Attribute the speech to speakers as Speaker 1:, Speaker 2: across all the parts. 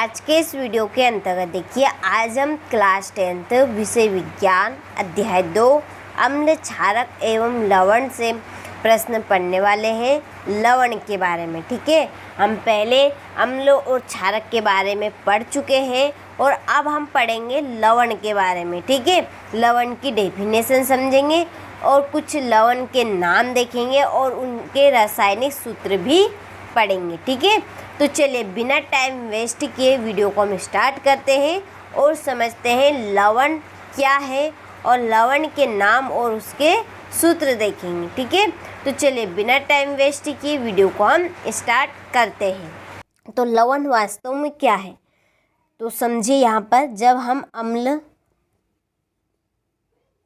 Speaker 1: आज के इस वीडियो के अंतर्गत देखिए, आज हम क्लास 10th विषय विज्ञान अध्याय 2 अम्ल, क्षारक एवं लवण से प्रश्न पढ़ने वाले हैं लवण के बारे में। ठीक है, हम पहले अम्ल और क्षारक के बारे में पढ़ चुके हैं और अब हम पढ़ेंगे लवण के बारे में। ठीक है, लवण की डेफिनेशन समझेंगे और कुछ लवण के नाम देखेंगे और उनके रासायनिक सूत्र भी पढ़ेंगे। ठीक है, तो चलिए बिना टाइम वेस्ट किए वीडियो को हम स्टार्ट करते हैं और समझते हैं लवण क्या है और लवण के नाम और उसके सूत्र देखेंगे। ठीक है, तो चलिए बिना टाइम वेस्ट किए वीडियो को हम स्टार्ट करते हैं। तो लवण वास्तव में क्या है, तो समझिए यहाँ पर जब हम अम्ल,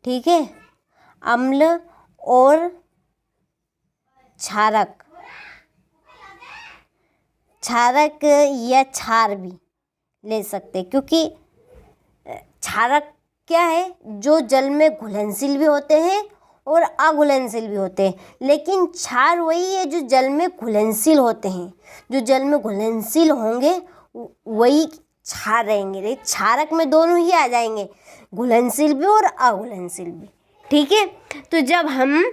Speaker 1: ठीक है, अम्ल और क्षारक या क्षार भी ले सकते हैं, क्योंकि क्षारक क्या है, जो जल में घुलनशील भी होते हैं और अघुलनशील भी होते हैं, लेकिन क्षार वही है जो जल में घुलनशील होते हैं। जो जल में घुलनशील होंगे वही क्षार रहेंगे। क्षारक में दोनों ही आ जाएंगे, घुलनशील भी और अघुलनशील भी। ठीक है, तो जब हम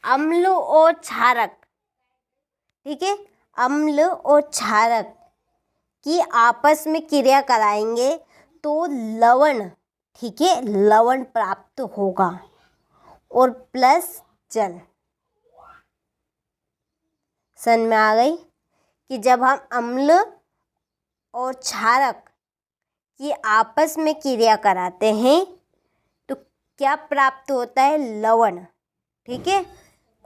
Speaker 1: अम्ल और क्षारक, ठीक है, अम्ल और क्षारक की आपस में क्रिया कराएंगे तो लवण, ठीक है, लवण प्राप्त होगा और प्लस जल। समझ में आ गई कि जब हम अम्ल और क्षारक की आपस में क्रिया कराते हैं तो क्या प्राप्त होता है, लवण। ठीक है,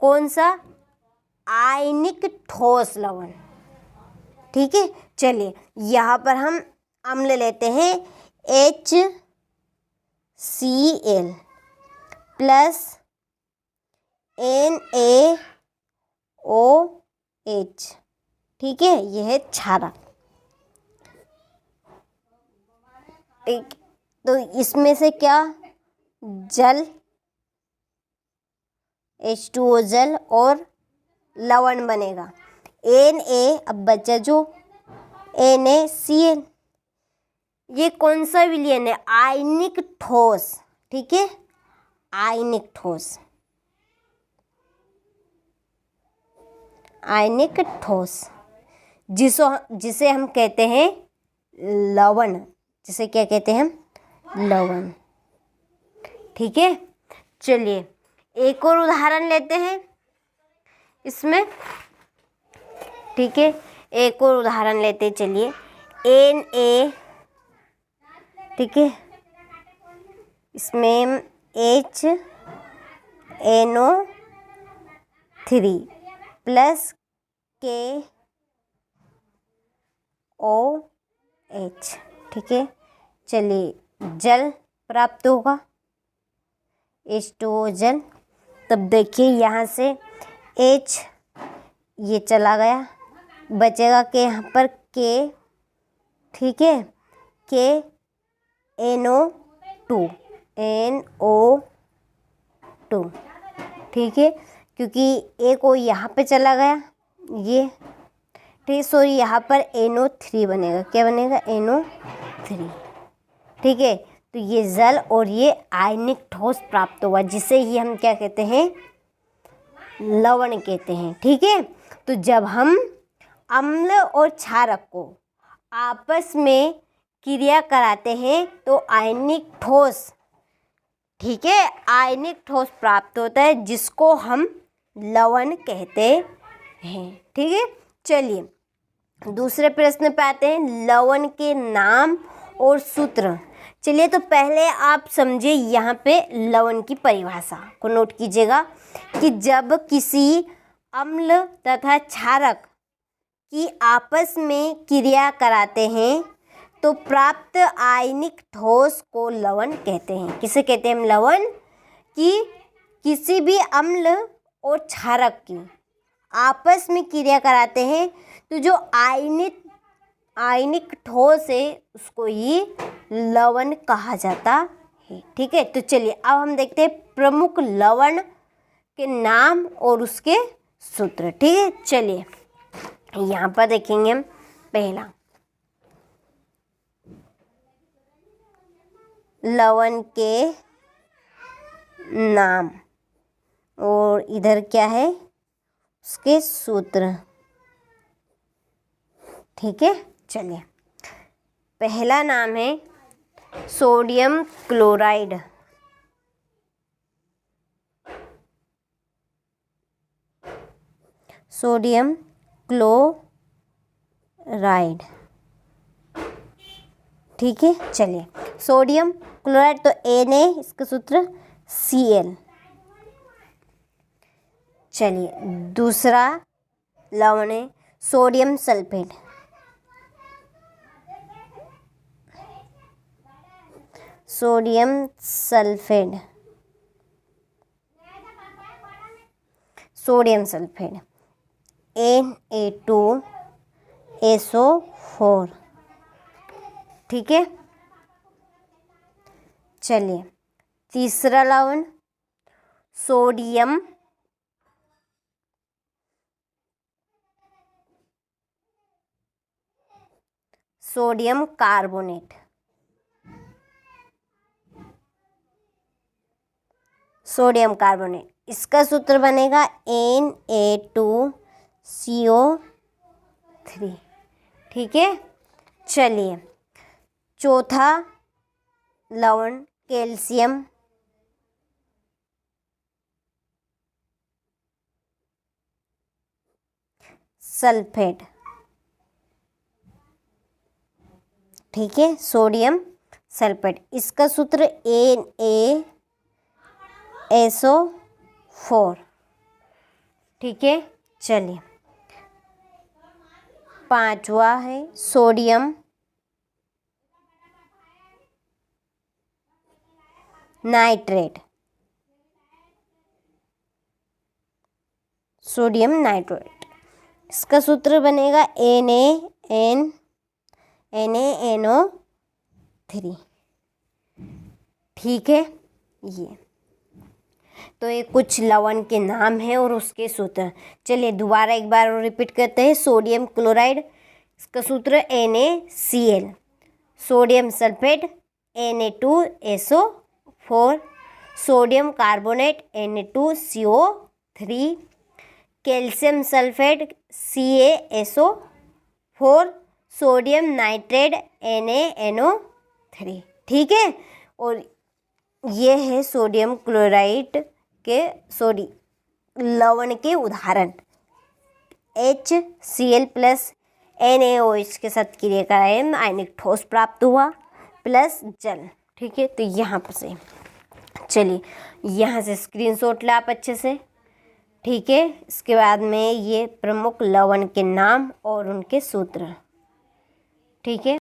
Speaker 1: कौन सा, आयनिक ठोस लवण। ठीक है, चलिए यहाँ पर हम अम्ल लेते हैं HCl प्लस NaOH। ठीक है, यह है क्षारक। ठीक, तो इसमें से क्या, जल, H2O जल और लवण बनेगा। Na, अब बचा जो NaCl, ये कौन सा विलयन है, आयनिक ठोस। ठीक है, आयनिक ठोस, आयनिक ठोस जिसे हम कहते हैं लवण, जिसे क्या कहते हैं हम, लवण। ठीक है, चलिए एक और उदाहरण लेते हैं इसमें। ठीक है, एक और उदाहरण लेते हैं, चलिए Na, ठीक है, इसमें HNO3 प्लस KOH। ठीक है, चलिए जल प्राप्त होगा, H2O जल। तब देखिए यहाँ से H ये चला गया, बचेगा के यहाँ पर K। ठीक है, NO2। ठीक है, क्योंकि एक वो यहाँ पे चला गया ये, ठीक, सॉरी यहाँ पर NO3 बनेगा। क्या बनेगा, NO3। ठीक है, तो ये जल और ये आयनिक ठोस प्राप्त हुआ, जिसे ही हम क्या कहते हैं, लवण कहते हैं। ठीक है, तो जब हम अम्ल और क्षारक को आपस में क्रिया कराते हैं तो आयनिक ठोस, ठीक है, आयनिक ठोस प्राप्त होता है, जिसको हम लवण कहते हैं। ठीक है, चलिए दूसरे प्रश्न पे आते हैं, लवण के नाम और सूत्र। चलिए तो पहले आप समझिए यहाँ पे लवण की परिभाषा को नोट कीजिएगा कि जब किसी अम्ल तथा क्षारक की आपस में क्रिया कराते हैं तो प्राप्त आयनिक ठोस को लवण कहते हैं। किसे कहते हैं हम, लवण। कि किसी भी अम्ल और क्षारक की आपस में क्रिया कराते हैं तो जो आयनिक ठोस है उसको ही लवण कहा जाता है। ठीक है, तो चलिए अब हम देखते हैं प्रमुख लवण के नाम और उसके सूत्र। ठीक है, चलिए यहाँ पर देखेंगे हम पहला लवण के नाम, और इधर क्या है, उसके सूत्र। ठीक है, चलिए पहला नाम है सोडियम क्लोराइड। सोडियम क्लोराइड, ठीक है। चलिए सोडियम क्लोराइड तो Na, इसका सूत्र Cl। चलिए दूसरा लवण है sodium sulphate. Sodium sulphate, sodium sulphate Na2SO4, ठीक है। चलिए तीसरा लवण सोडियम कार्बोनेट। सोडियम कार्बोनेट, इसका सूत्र बनेगा Na2CO3, ठीक है। चलिए चौथा लवण कैल्शियम सल्फेट, ठीक है। सोडियम सल्फेट, इसका सूत्र NaSO4, ठीक है। चलिए पांचवा है सोडियम नाइट्रेट। सोडियम नाइट्रेट, इसका सूत्र बनेगा NaNO3, ठीक है। ये तो ये कुछ लवण के नाम हैं और उसके सूत्र। चलिए दोबारा एक बार और रिपीट करते हैं। सोडियम क्लोराइड, इसका सूत्र NaCl। Sodium sulphate Na2SO4। Sodium carbonate Na2CO3। Calcium sulphate CaSO4। Sodium nitrate NaNO3, ठीक है। और ये है सोडियम क्लोराइड के लवण के उदाहरण। HCl प्लस NaOH के साथ क्रिया कराएं, आयनिक ठोस प्राप्त हुआ प्लस जल, ठीक है। तो यहाँ पर से चलिए यहाँ से स्क्रीनशॉट ला आप अच्छे से, ठीक है। इसके बाद में ये प्रमुख लवण के नाम और उनके सूत्र, ठीक है।